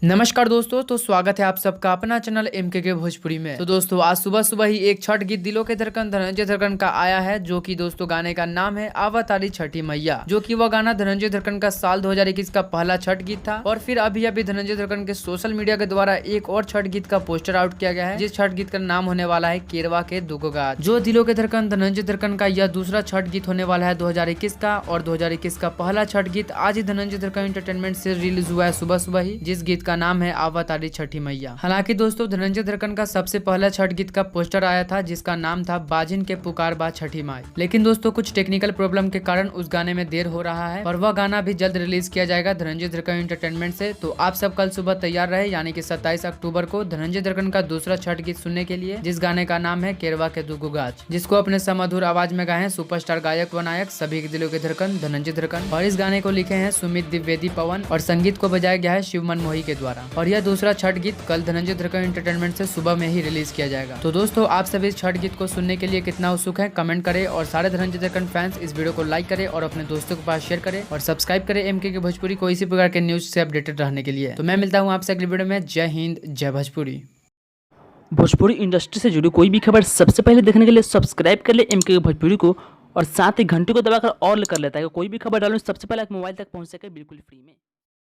नमस्कार दोस्तों, तो स्वागत है आप सबका अपना चैनल MKK भोजपुरी में। तो दोस्तों आज सुबह सुबह ही एक छठ गीत दिलों के धड़कन धनंजय धड़कन का आया है, जो कि दोस्तों गाने का नाम है आवतारी छठी मैया, जो कि वह गाना धनंजय धड़कन का साल 2021 का पहला छठ गीत था। और फिर अभी अभी धनंजय धड़कन के सोशल मीडिया के द्वारा एक और छठ गीत का पोस्टर आउट किया गया है, जिस छठ गीत का नाम होने वाला है केरवा के दुगो गाछ। जो दिलों के धड़कन धनंजय धड़कन का यह दूसरा छठ गीत होने वाला है 2021 का, और 2021 का पहला छठ गीत आज ही धनंजय धड़कन एंटरटेनमेंट से रिलीज हुआ है सुबह सुबह ही, जिस गीत का नाम है आवतारी छठी मैया। हालांकि दोस्तों धनंजय धड़कन का सबसे पहला छठ गीत का पोस्टर आया था, जिसका नाम था बाजिन के पुकार बा छठी माई। लेकिन दोस्तों कुछ टेक्निकल प्रॉब्लम के कारण उस गाने में देर हो रहा है, और वह गाना भी जल्द रिलीज किया जाएगा धनंजय धड़कन एंटरटेनमेंट से। तो आप सब कल सुबह तैयार रहे, यानी कि 27 अक्टूबर को धनंजय धड़कन का दूसरा छठ गीत सुनने के लिए, जिस गाने का नाम है केरवा के दुगो गाछ, जिसको अपने समधुर आवाज में गाए हैं सुपरस्टार गायक व नायक सभी के दिलों के धड़कन धनंजय धड़कन। और इस गाने को लिखे हैं सुमित द्विवेदी पवन, और संगीत को बजाया गया है शिवमन मोही के द्वारा। और यह दूसरा छठ गीत कल धनंजय धड़कन एंटरटेनमेंट से सुबह में ही रिलीज किया जाएगा। तो दोस्तों आप सभी इस छठ गीत को सुनने के लिए कितना उत्सुक है कमेंट करें, और सारे धनंजय धड़कन फैंस इस वीडियो को लाइक करें और अपने दोस्तों के पास शेयर करें, और सब्सक्राइब करें MKK भोजपुरी को इसी प्रकार के न्यूज से अपडेटेड रहने के लिए। तो मैं मिलता हूँ आपसे अगली वीडियो में। जय हिंद, जय भोजपुरी। भोजपुरी इंडस्ट्री से जुड़ी कोई भी खबर सबसे पहले देखने के लिए सब्सक्राइब कर ले MKK भोजपुरी को, और साथ ही घंटी को दबाकर ऑल कर लेता है, कोई भी खबर डालूं सबसे पहले आप मोबाइल तक पहुंच सके बिल्कुल फ्री में।